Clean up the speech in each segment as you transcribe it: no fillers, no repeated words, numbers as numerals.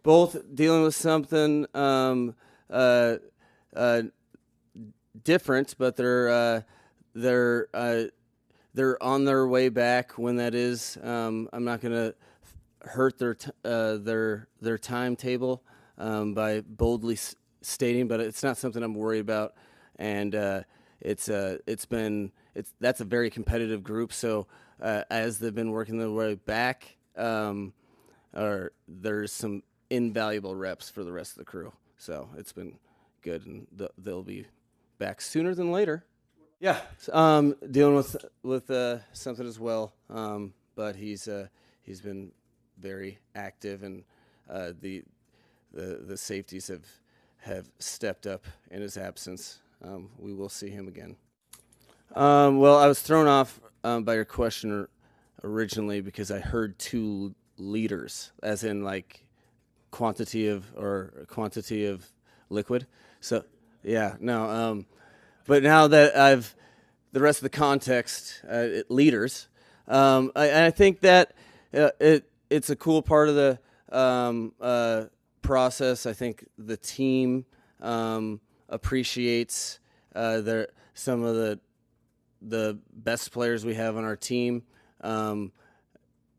both dealing with something uh, uh, different, but they're they're on their way back when that is. I'm not going to hurt their timetable by boldly stating, but it's not something I'm worried about. And it's that's a very competitive group. So as they've been working their way back, there's some invaluable reps for the rest of the crew. So it's been good, and they'll be back sooner than later. Yeah, dealing with something as well, but he's been very active, and the safeties have stepped up in his absence. We will see him again. Well, I was thrown off by your question originally because I heard two liters, as in like quantity of liquid. So yeah, no. But now that I've the rest of the context, liters, I think that it's a cool part of the process. I think the team appreciates some of the best players we have on our team, and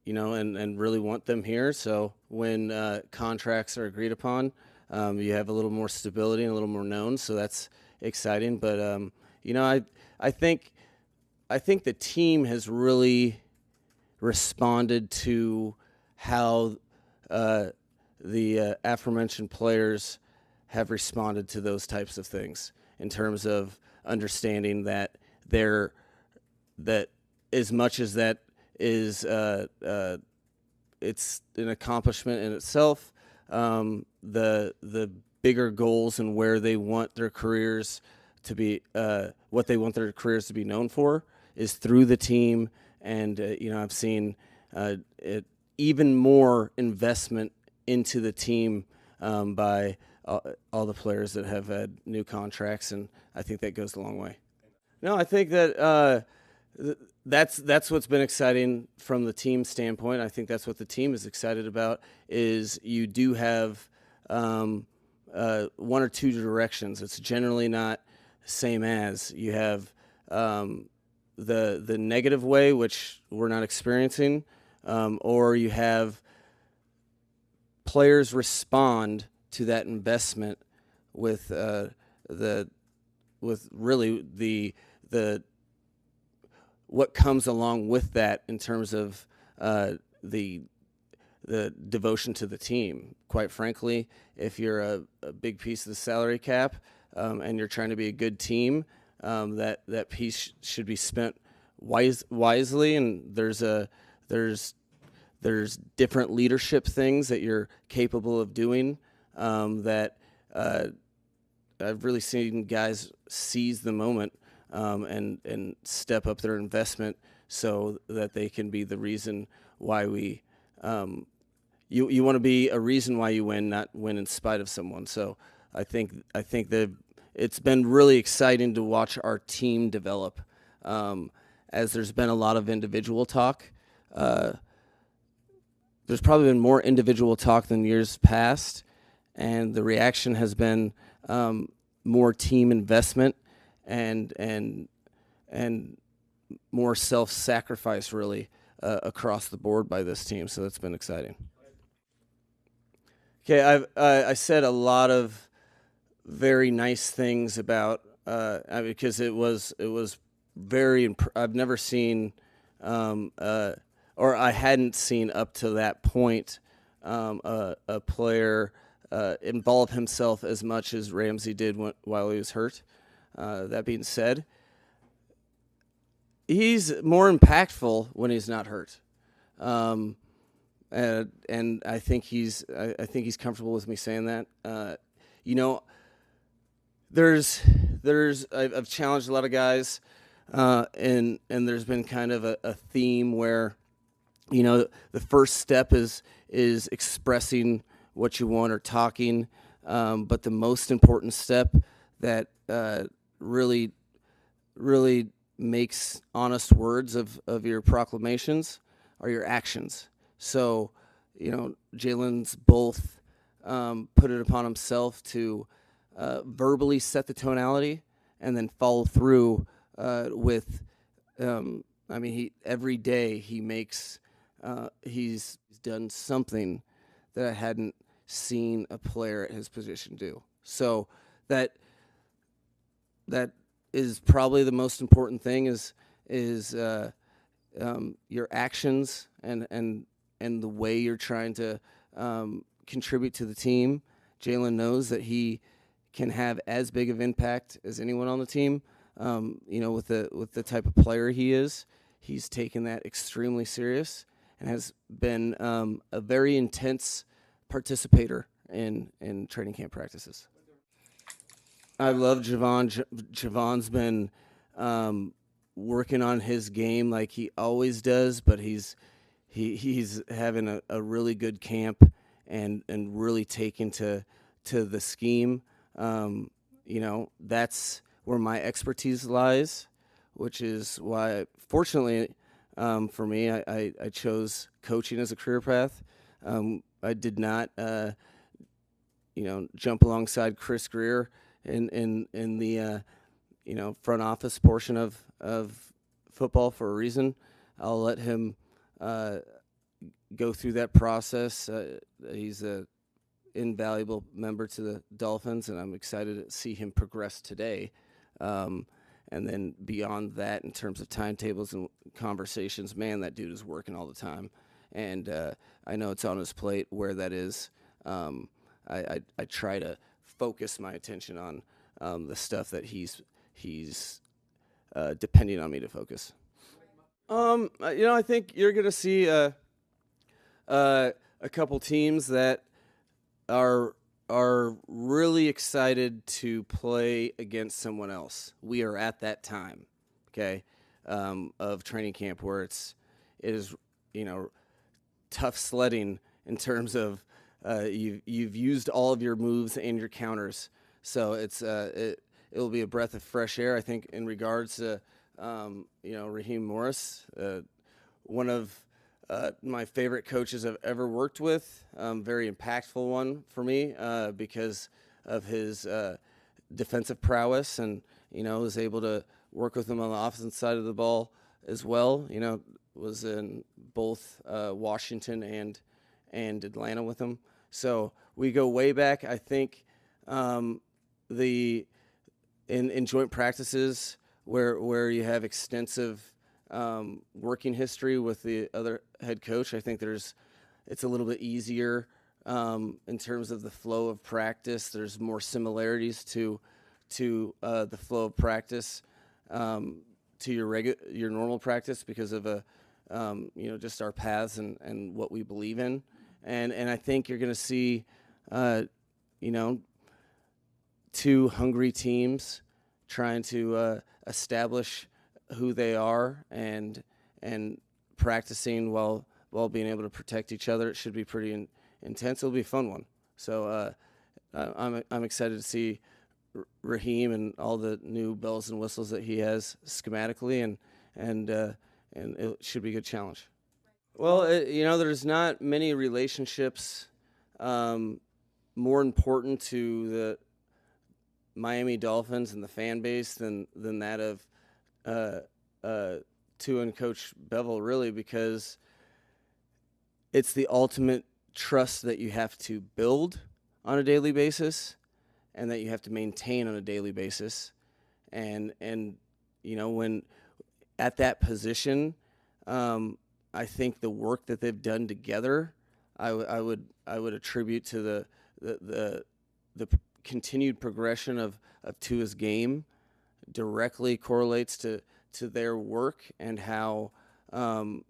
really want them here. So when contracts are agreed upon, you have a little more stability and a little more known. So that's exciting. But I think the team has really responded to how the aforementioned players have responded to those types of things in terms of understanding that that as much as that is it's an accomplishment in itself, the bigger goals and where they want their careers to be, what they want their careers to be known for, is through the team. And I've seen even more investment into the team by all the players that have had new contracts, and I think that goes a long way. No, I think that that's what's been exciting from the team standpoint. I think that's what the team is excited about. Is you do have one or two directions. It's generally not same as. You have the negative way, which we're not experiencing, or you have players respond to that investment with really the what comes along with that in terms of the devotion to the team. Quite frankly, if you're a big piece of the salary cap and you're trying to be a good team, that piece should be spent wisely. And there's different leadership things that you're capable of doing that I've really seen guys seize the moment and step up their investment so that they can be the reason why we you want to be a reason why you win, not win in spite of someone. So I think that it's been really exciting to watch our team develop, as there's been a lot of individual talk. There's probably been more individual talk than years past, and the reaction has been more team investment and more self-sacrifice, really, across the board by this team. So that's been exciting. Okay, I said a lot of very nice things about because it was very. I've never seen, or I hadn't seen up to that point, a player involve himself as much as Ramsey did while he was hurt. That being said, he's more impactful when he's not hurt, and I think he's comfortable with me saying that. I've challenged a lot of guys, and there's been kind of a theme where, the first step is expressing what you want or talking, but the most important step that really makes honest words of your proclamations are your actions. So, Jalen's both put it upon himself to verbally set the tonality and then follow through with. Every day he makes. He's done something that I hadn't seen a player at his position do. So that is probably the most important thing is your actions and the way you're trying to contribute to the team. Jalen knows that he can have as big of impact as anyone on the team. With the type of player he is, he's taken that extremely serious and has been a very intense participator in training camp practices. I love Javon. Javon's been working on his game like he always does, but he's having a really good camp and really taken to the scheme. That's where my expertise lies, which is why, fortunately for me, I chose coaching as a career path. I did not, jump alongside Chris Greer in the front office portion of football for a reason. I'll let him go through that process. He's a invaluable member to the Dolphins, and I'm excited to see him progress today. And then beyond that, in terms of timetables and conversations, man, that dude is working all the time. And I know it's on his plate where that is. I try to focus my attention on the stuff that he's depending on me to focus. I think you're going to see a couple teams that are really excited to play against someone else. We are at that time, okay, of training camp where it is tough sledding in terms of you've used all of your moves and your counters, so it will be a breath of fresh air. I think in regards to Raheem Morris, one of my favorite coaches I've ever worked with, very impactful one for me because of his defensive prowess, and was able to work with him on the offensive side of the ball as well. Was in both Washington and Atlanta with him, so we go way back. I think in joint practices where you have extensive working history with the other head coach, I think it's a little bit easier in terms of the flow of practice. There's more similarities to the flow of practice to your normal practice because of just our paths and what we believe in, and I think you're going to see two hungry teams trying to establish who they are and practicing while being able to protect each other. It should be pretty intense. It'll be a fun one. So I'm excited to see Raheem and all the new bells and whistles that he has schematically, and it should be a good challenge. Well, there's not many relationships more important to the Miami Dolphins and the fan base than that of Tua and Coach Bevel, really, because it's the ultimate trust that you have to build on a daily basis and that you have to maintain on a daily basis. And when at that position, I think the work that they've done together, I would attribute to the continued progression of Tua's game directly correlates to their work and how and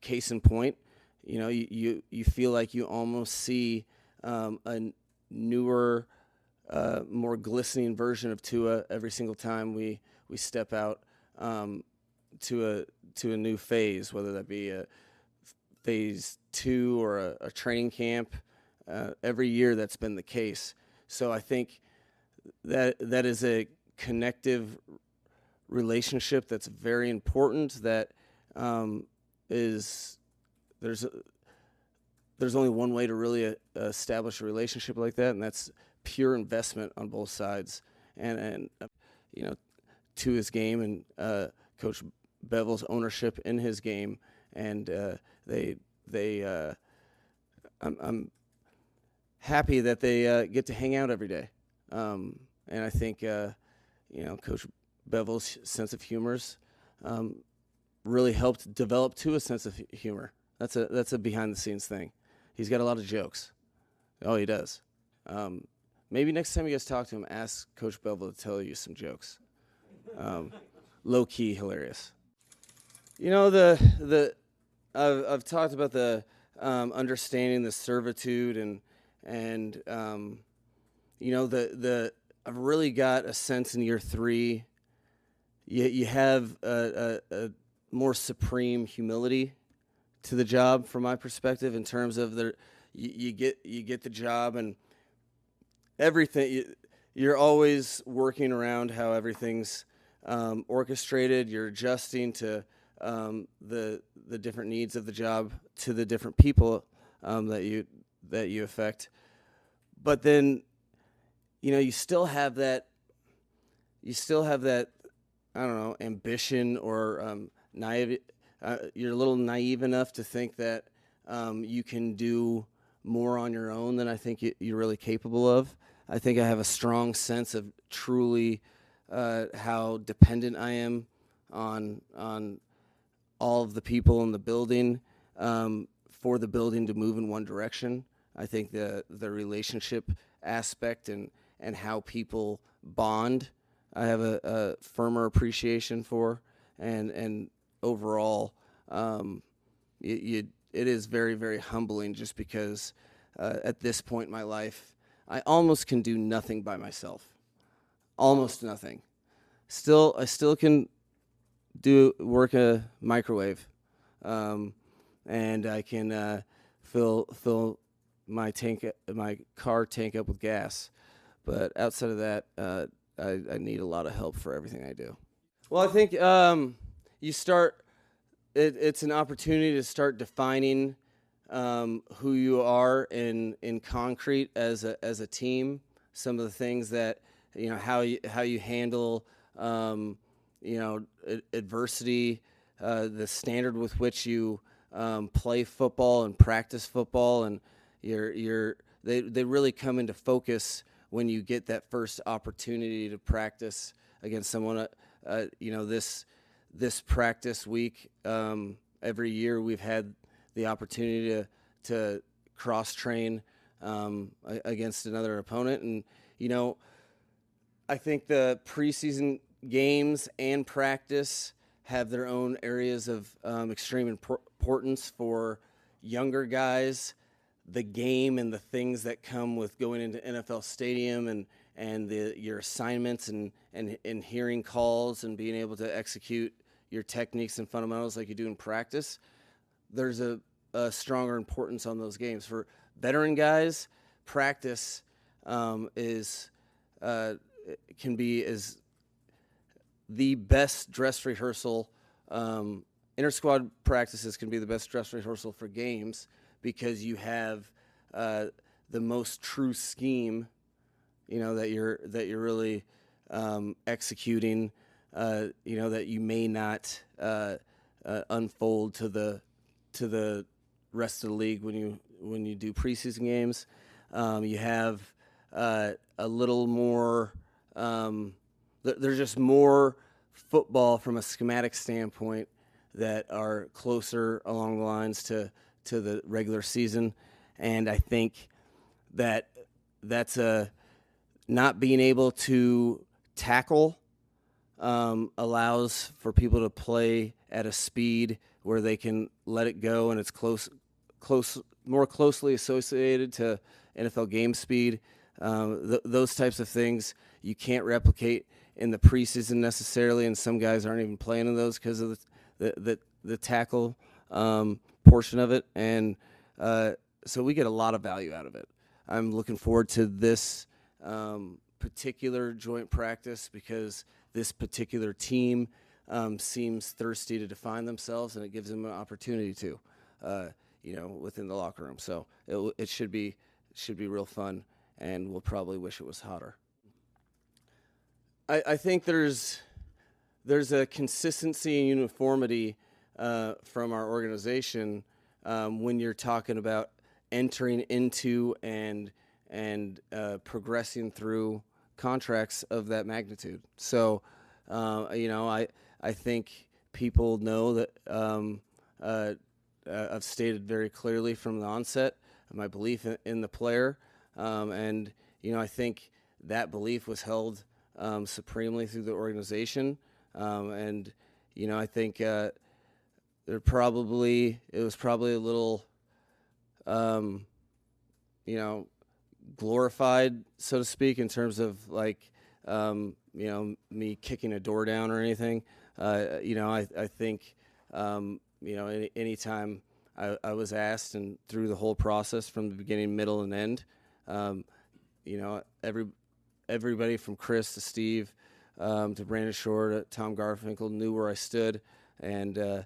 case in point, you feel like you almost see a newer, more glistening version of Tua every single time we step out to a new phase, whether that be a phase 2 or a training camp. Every year that's been the case. So I think that is a connective relationship that's very important. That there's there's only one way to really establish a relationship like that, and that's pure investment on both sides. And you know, to his game and Coach Bevel's ownership in his game, and I'm happy that they get to hang out every day. And I think Coach Bevel's sense of humor's really helped develop to a sense of humor. That's a behind the scenes thing. He's got a lot of jokes. Oh, he does. Maybe next time you guys talk to him, ask Coach Bevel to tell you some jokes. Low key hilarious. I've talked about the understanding the servitude and I've really got a sense in year 3. You have a more supreme humility to the job, from my perspective, in terms of you get the job and everything. You're always working around how everything's orchestrated. You're adjusting to the different needs of the job, to the different people that you affect. But then, you still have that. I don't know, ambition or naive. You're a little naive enough to think that you can do more on your own than I think you're really capable of. I think I have a strong sense of truly how dependent I am on all of the people in the building for the building to move in one direction. I think the relationship aspect and how people bond, I have a firmer appreciation for, and overall, it is very, very humbling, just because at this point in my life, I almost can do nothing by myself, almost nothing. I still can work a microwave, and I can fill my car tank up with gas, but outside of that, I need a lot of help for everything I do. Well, I think you start. It's an opportunity to start defining who you are in concrete as a team. Some of the things that how you handle adversity, the standard with which you play football and practice football, and they really come into focus when you get that first opportunity to practice against someone. This practice week, every year we've had the opportunity to cross train against another opponent, and I think the preseason games and practice have their own areas of extreme importance for younger guys. The game and the things that come with going into NFL Stadium and your assignments and hearing calls and being able to execute your techniques and fundamentals like you do in practice, there's a stronger importance on those games. For veteran guys, practice can be as the best dress rehearsal. Inter-squad practices can be the best dress rehearsal for games, because you have the most true scheme, that you're really executing, that you may not unfold to the rest of the league when you do preseason games. You have a little more. There's just more football from a schematic standpoint that are closer along the lines to the regular season, and I think that's not being able to tackle allows for people to play at a speed where they can let it go, and it's more closely associated to NFL game speed. Those types of things you can't replicate in the preseason necessarily, and some guys aren't even playing in those because of the tackle portion of it, and so we get a lot of value out of it. I'm looking forward to this particular joint practice because this particular team seems thirsty to define themselves, and it gives them an opportunity to. within the locker room. So it should be real fun, and we'll probably wish it was hotter. I think there's a consistency and uniformity from our organization when you're talking about entering into and progressing through contracts of that magnitude. So, I think people know that I've stated very clearly from the onset my belief in the player, and I think that belief was held supremely through the organization, and I think it was probably a little glorified, so to speak, in terms of like me kicking a door down or anything. I think anytime I was asked, and through the whole process from the beginning, middle, and end, everybody from Chris to Steve to Brandon Shore to Tom Garfinkel knew where I stood, and I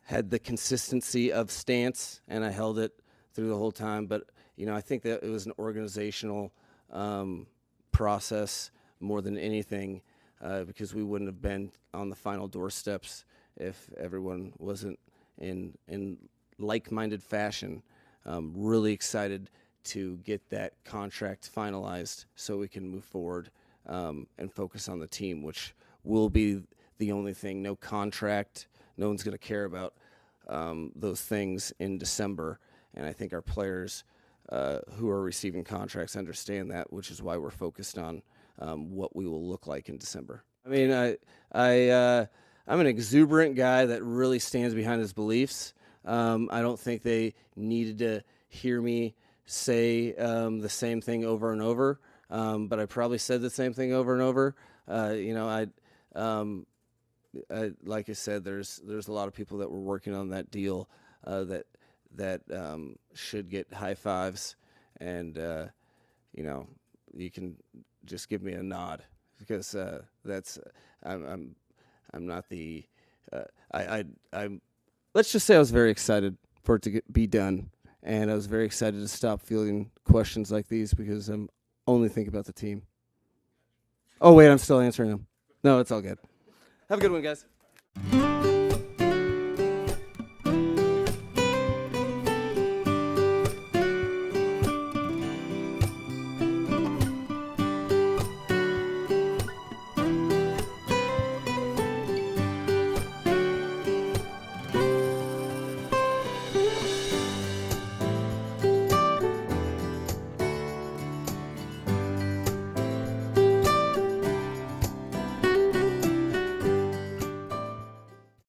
had the consistency of stance, and I held it through the whole time. But I think that it was an organizational process more than anything, because we wouldn't have been on the final doorsteps if everyone wasn't in like-minded fashion. Really excited to get that contract finalized so we can move forward and focus on the team, which will be the only thing. No contract. No one's going to care about those things in December. And I think our players who are receiving contracts understand that, which is why we're focused on what we will look like in December. I mean, I'm an exuberant guy that really stands behind his beliefs. I don't think they needed to hear me say the same thing over and over, but I probably said the same thing over and over. Like I said, there's a lot of people that were working on that deal that should get high fives, and you can just give me a nod, because I'm not the I'm let's just say I was very excited for it to be done, and I was very excited to stop fielding questions like these, because I'm only thinking about the team. Oh wait, I'm still answering them. No, it's all good. Have a good one, guys.